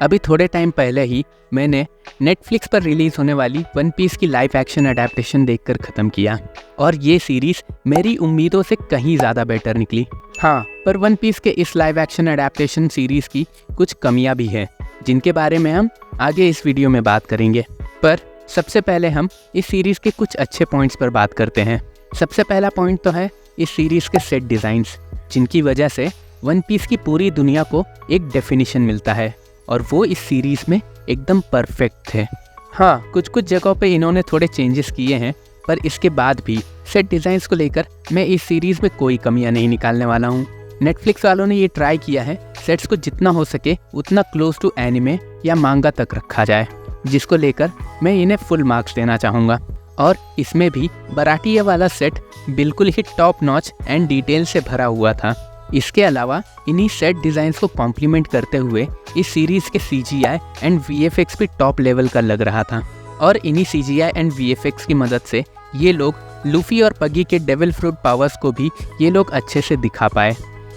अभी थोड़े टाइम पहले ही मैंने नेटफ्लिक्स पर रिलीज़ होने वाली वन पीस की लाइव एक्शन अडेप्टेशन देखकर ख़त्म किया और ये सीरीज़ मेरी उम्मीदों से कहीं ज़्यादा बेटर निकली। हाँ, पर वन पीस के इस लाइव एक्शन अडेप्टेशन सीरीज़ की कुछ कमियां भी हैं जिनके बारे में हम आगे इस वीडियो में बात करेंगे। पर सबसे पहले हम इस सीरीज़ के कुछ अच्छे पॉइंट्स पर बात करते हैं। सबसे पहला पॉइंट तो है इस सीरीज़ के सेट डिज़ाइंस, जिनकी वजह से वन पीस की पूरी दुनिया को एक डेफिनेशन मिलता है और वो इस सीरीज़ में एकदम परफेक्ट थे। हाँ, कुछ कुछ जगहों पे इन्होंने थोड़े चेंजेस किए हैं, पर इसके बाद भी सेट डिज़ाइंस को लेकर मैं इस सीरीज़ में कोई कमियां नहीं निकालने वाला हूँ। नेटफ्लिक्स वालों ने ये ट्राई किया है सेट्स को जितना हो सके उतना क्लोज टू एनिमे या मांगा तक रखा जाए, जिसको लेकर मैं इन्हें फुल मार्क्स देना चाहूँगा। और इसमें भी बराटिया वाला सेट बिल्कुल ही टॉप नॉच एंड डिटेल से भरा हुआ था। इसके अलावा इन्हीं सेट डिज़ाइंस को कॉम्प्लीमेंट करते हुए इस सीरीज़ के CGI एंड VFX भी टॉप लेवल का लग रहा था और इन्हीं CGI एंड VFX की मदद से ये लोग लूफी और पगी के डेविल फ्रूट पावर्स को भी ये लोग अच्छे से दिखा पाए।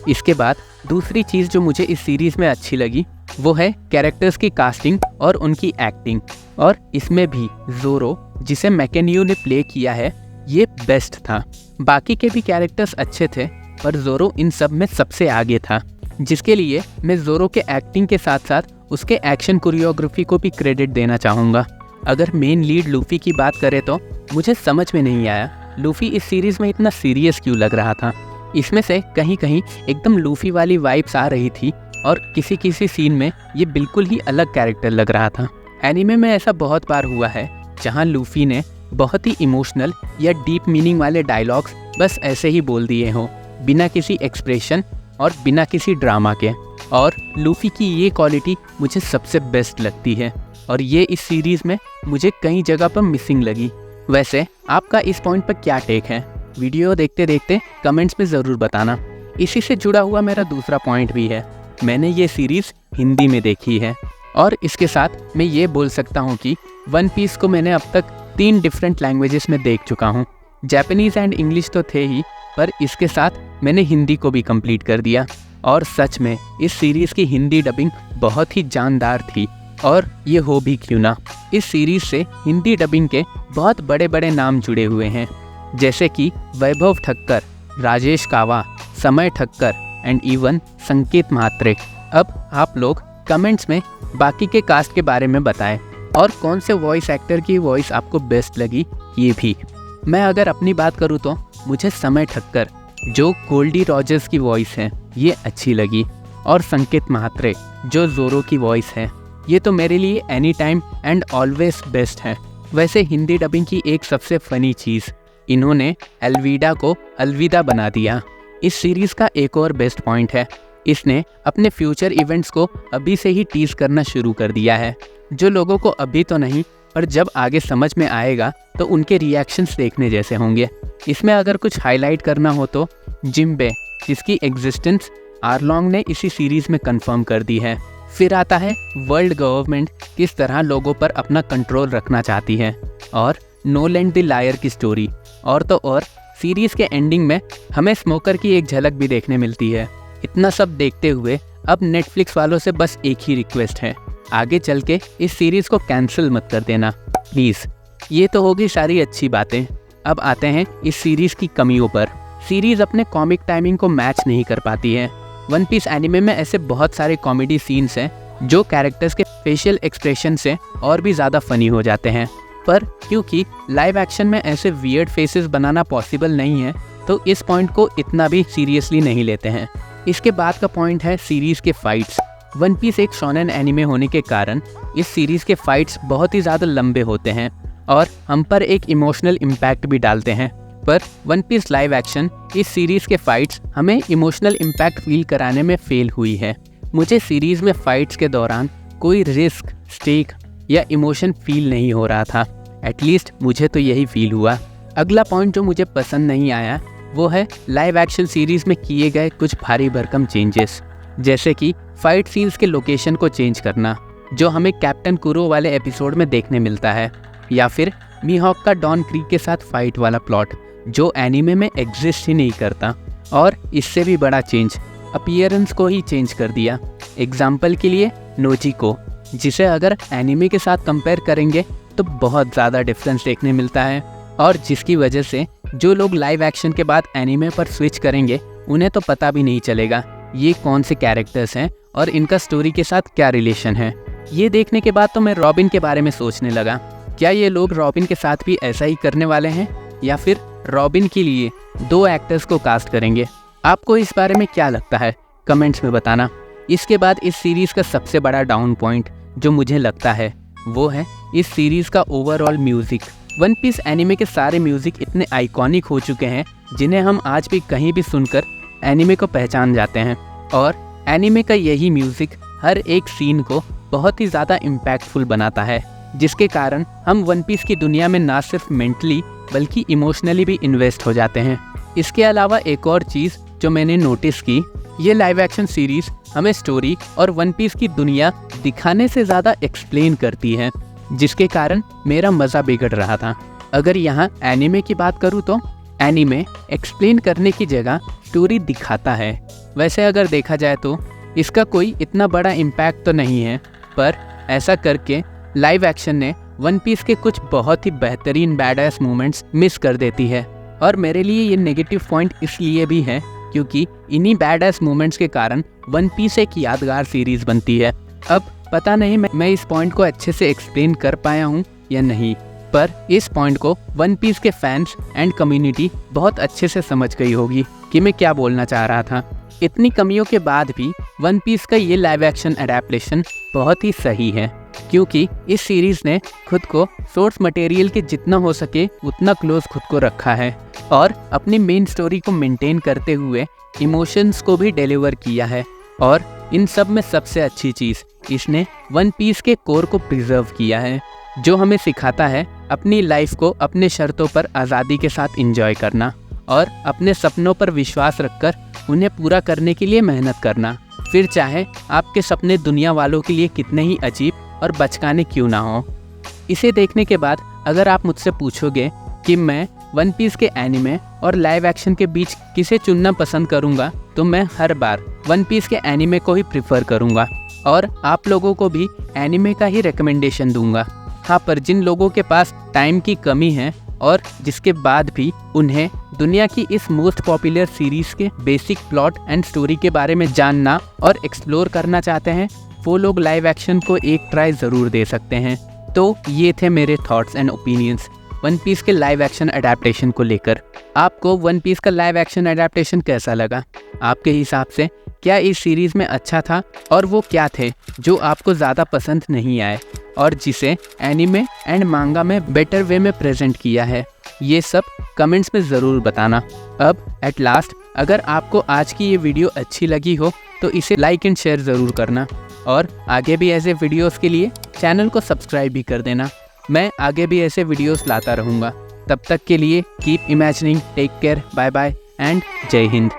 इसके बाद दूसरी चीज़ जो मुझे इस सीरीज़ में अच्छी लगी वो है कैरेक्टर्स की कास्टिंग और उनकी एक्टिंग। और इसमें भी ज़ोरो, जिसे मैकेन्यू ने प्ले किया है, ये बेस्ट था। बाकी के भी कैरेक्टर्स अच्छे थे पर ज़ोरो इन सब में सबसे आगे था, जिसके लिए मैं ज़ोरो के एक्टिंग के साथ साथ उसके एक्शन कोरियोग्राफी को भी क्रेडिट देना चाहूँगा। अगर मेन लीड लूफी की बात करें तो मुझे समझ में नहीं आया लूफी इस सीरीज़ में इतना सीरियस क्यों लग रहा था। इसमें से कहीं कहीं एकदम लूफी वाली वाइब्स आ रही थी और किसी किसी सीन में ये बिल्कुल ही अलग कैरेक्टर लग रहा था। एनीमे में ऐसा बहुत बार हुआ है जहाँ लूफी ने बहुत ही इमोशनल या डीप मीनिंग वाले डायलॉग्स बस ऐसे ही बोल दिए हों, बिना किसी एक्सप्रेशन और बिना किसी ड्रामा के। और लूफी की ये क्वालिटी मुझे सबसे बेस्ट लगती है और ये इस सीरीज़ में मुझे कई जगह पर मिसिंग लगी। वैसे आपका इस पॉइंट पर क्या टेक है? वीडियो देखते देखते कमेंट्स में ज़रूर बताना। इसी से जुड़ा हुआ मेरा दूसरा पॉइंट भी है, मैंने ये सीरीज़ हिंदी में देखी है और इसके साथ मैं ये बोल सकता हूँ कि वन पीस को मैंने अब तक 3 डिफरेंट लैंग्वेजेस में देख चुका हूँ। जापानीज़ एंड इंग्लिश तो थे ही, पर इसके साथ मैंने हिंदी को भी कंप्लीट कर दिया और सच में इस सीरीज़ की हिंदी डबिंग बहुत ही जानदार थी। और ये हो भी क्यों ना, इस सीरीज़ से हिंदी डबिंग के बहुत बड़े बड़े नाम जुड़े हुए हैं, जैसे कि वैभव ठक्कर, राजेश कावा, समय ठक्कर एंड इवन संकेत म्हात्रे। अब आप लोग कमेंट्स में बाकी के कास्ट के बारे में बताएं और कौन से वॉइस एक्टर की वॉइस आपको बेस्ट लगी ये भी। मैं अगर अपनी बात करूँ तो मुझे समय ठक्कर, जो गोल्डी रॉजर्स की वॉइस है, ये अच्छी लगी और संकेत म्हात्रे, जो ज़ोरो की वॉइस है, ये तो मेरे लिए any time and always best है। वैसे हिंदी डबिंग की एक सबसे फ़नी चीज़, इन्होंने एल्विडा को अलविदा बना दिया। इस सीरीज़ का एक और बेस्ट पॉइंट है, इसने अपने फ्यूचर इवेंट्स को अभी से ही टीज़ करना शुरू कर दिया है, जो लोगों को अभी तो नहीं पर जब आगे समझ में आएगा तो उनके रिएक्शंस देखने जैसे होंगे। इसमें अगर कुछ हाईलाइट करना हो तो जिम्बे, जिसकी एग्जिस्टेंस आरलॉन्ग ने इसी सीरीज़ में कंफर्म कर दी है। फिर आता है वर्ल्ड गवर्नमेंट किस तरह लोगों पर अपना कंट्रोल रखना चाहती है और नोलैंड द लायर की स्टोरी। और तो और सीरीज़ के एंडिंग में हमें स्मोकर की एक झलक भी देखने मिलती है। इतना सब देखते हुए अब नेटफ्लिक्स वालों से बस एक ही रिक्वेस्ट है, आगे चल के इस सीरीज़ को कैंसिल मत कर देना प्लीज़। ये तो होगी सारी अच्छी बातें। अब आते हैं इस सीरीज़ की कमियों पर। सीरीज़ अपने कॉमिक टाइमिंग को मैच नहीं कर पाती है। वन पीस एनिमे में ऐसे बहुत सारे कॉमेडी सीन्स हैं जो कैरेक्टर्स के फेशियल एक्सप्रेशन से और भी ज़्यादा फ़नी हो जाते हैं, पर क्योंकि लाइव एक्शन में ऐसे वियर्ड फेसेस बनाना पॉसिबल नहीं है तो इस पॉइंट को इतना भी सीरियसली नहीं लेते हैं। इसके बाद का पॉइंट है सीरीज़ के फाइट्स। वन पीस एक शोनेन एनिमे होने के कारण इस सीरीज़ के फाइट्स बहुत ही ज़्यादा लंबे होते हैं और हम पर एक इमोशनल इम्पैक्ट भी डालते हैं, पर वन पीस लाइव एक्शन इस सीरीज़ के फाइट्स हमें इमोशनल इम्पैक्ट फील कराने में फेल हुई है। मुझे सीरीज़ में फाइट्स के दौरान कोई रिस्क, स्टेक या इमोशन फील नहीं हो रहा था, एटलीस्ट मुझे तो यही फील हुआ। अगला पॉइंट जो मुझे पसंद नहीं आया वो है लाइव एक्शन सीरीज़ में किए गए कुछ भारी भरकम चेंजेस, जैसे कि फाइट सीन्स के लोकेशन को चेंज करना, जो हमें कैप्टन कुरो वाले एपिसोड में देखने मिलता है, या फिर मीहॉक का डॉन क्रीक के साथ फाइट वाला प्लॉट, जो एनीमे में एग्जिस्ट ही नहीं करता। और इससे भी बड़ा चेंज, अपीयरेंस को ही चेंज कर दिया। एग्जाम्पल के लिए नोजिको, जिसे अगर एनिमे के साथ कंपेयर करेंगे तो बहुत ज़्यादा डिफरेंस देखने मिलता है, और जिसकी वजह से जो लोग लाइव एक्शन के बाद एनिमे पर स्विच करेंगे उन्हें तो पता भी नहीं चलेगा ये कौन से कैरेक्टर्स हैं और इनका स्टोरी के साथ क्या रिलेशन है। ये देखने के बाद तो मैं रॉबिन के बारे में सोचने लगा, क्या ये लोग रॉबिन के साथ भी ऐसा ही करने वाले हैं या फिर रॉबिन के लिए 2 एक्टर्स को कास्ट करेंगे। आपको इस बारे में क्या लगता है कमेंट्स में बताना। इसके बाद इस सीरीज़ का सबसे बड़ा डाउन पॉइंट जो मुझे लगता है वो है इस सीरीज़ का overall music. One Piece anime के सारे म्यूज़िक इतने आइकॉनिक हो चुके हैं जिन्हें हम आज भी कहीं भी सुनकर एनिमे को पहचान जाते हैं, और एनिमे का यही म्यूज़िक हर एक सीन को बहुत ही ज़्यादा इम्पैक्टफुल बनाता है, जिसके कारण हम वन पीस की दुनिया में ना सिर्फ मेंटली बल्कि इमोशनली भी इन्वेस्ट हो जाते हैं। इसके अलावा एक और चीज़ जो मैंने नोटिस की, ये लाइव एक्शन सीरीज़ हमें स्टोरी और वन पीस की दुनिया दिखाने से ज़्यादा एक्सप्लेन करती है, जिसके कारण मेरा मज़ा बिगड़ रहा था। अगर यहाँ एनिमे की बात करूँ तो एनिमे एक्सप्लेन करने की जगह स्टोरी दिखाता है। वैसे अगर देखा जाए तो इसका कोई इतना बड़ा इम्पैक्ट तो नहीं है, पर ऐसा करके लाइव एक्शन ने वन पीस के कुछ बहुत ही बेहतरीन बैडएस मोमेंट्स मिस कर देती है, और मेरे लिए ये नेगेटिव पॉइंट इसलिए भी है क्योंकि इन्हीं बैडएस मोमेंट्स के कारण वन पीस एक यादगार सीरीज़ बनती है। अब पता नहीं मैं इस पॉइंट को अच्छे से एक्सप्लेन कर पाया हूँ या नहीं, पर इस पॉइंट को वन पीस के फैंस एंड कम्युनिटी बहुत अच्छे से समझ गई होगी कि मैं क्या बोलना चाह रहा था। इतनी कमियों के बाद भी वन पीस का ये लाइव एक्शन एडेप्टेशन बहुत ही सही है, क्योंकि इस सीरीज़ ने खुद को सोर्स मटेरियल के जितना हो सके उतना क्लोज खुद को रखा है, और अपनी मेन स्टोरी को मेंटेन करते हुए इमोशंस को भी डिलीवर किया है। और इन सब में सबसे अच्छी चीज़, इसने वन पीस के कोर को प्रिजर्व किया है, जो हमें सिखाता है अपनी लाइफ को अपने शर्तों पर आज़ादी के साथ एंजॉय करना और अपने सपनों पर विश्वास रखकर उन्हें पूरा करने के लिए मेहनत करना, फिर चाहे आपके सपने दुनिया वालों के लिए कितने ही अजीब और बचकाने क्यों ना हो। इसे देखने के बाद अगर आप मुझसे पूछोगे कि मैं वन पीस के एनिमे और लाइव एक्शन के बीच किसे चुनना पसंद करूंगा, तो मैं हर बार वन पीस के एनिमे को ही प्रिफर करूंगा, और आप लोगों को भी एनिमे का ही रिकमेंडेशन दूंगा। हाँ, पर जिन लोगों के पास टाइम की कमी है और जिसके बाद भी उन्हें दुनिया की इस मोस्ट पॉपुलर सीरीज़ के बेसिक प्लॉट एंड स्टोरी के बारे में जानना और एक्सप्लोर करना चाहते हैं, वो लोग लाइव एक्शन को एक ट्राई ज़रूर दे सकते हैं। तो ये थे मेरे thoughts and opinions One Piece के लाइव एक्शन अडेप्टेशन को लेकर। आपको वन पीस का लाइव एक्शन अडेप्टेशन कैसा लगा? आपके हिसाब से क्या इस सीरीज़ में अच्छा था, और वो क्या थे जो आपको ज़्यादा पसंद नहीं आए और जिसे एनिमे एंड मांगा में बेटर वे में प्रेजेंट किया है? ये सब कमेंट्स में ज़रूर बताना। अब एट लास्ट, अगर आपको आज की ये वीडियो अच्छी लगी हो तो इसे लाइक एंड शेयर ज़रूर करना, और आगे भी ऐसे वीडियोस के लिए चैनल को सब्सक्राइब भी कर देना। मैं आगे भी ऐसे वीडियोस लाता रहूँगा। तब तक के लिए keep imagining, take care, bye bye and Jai Hind.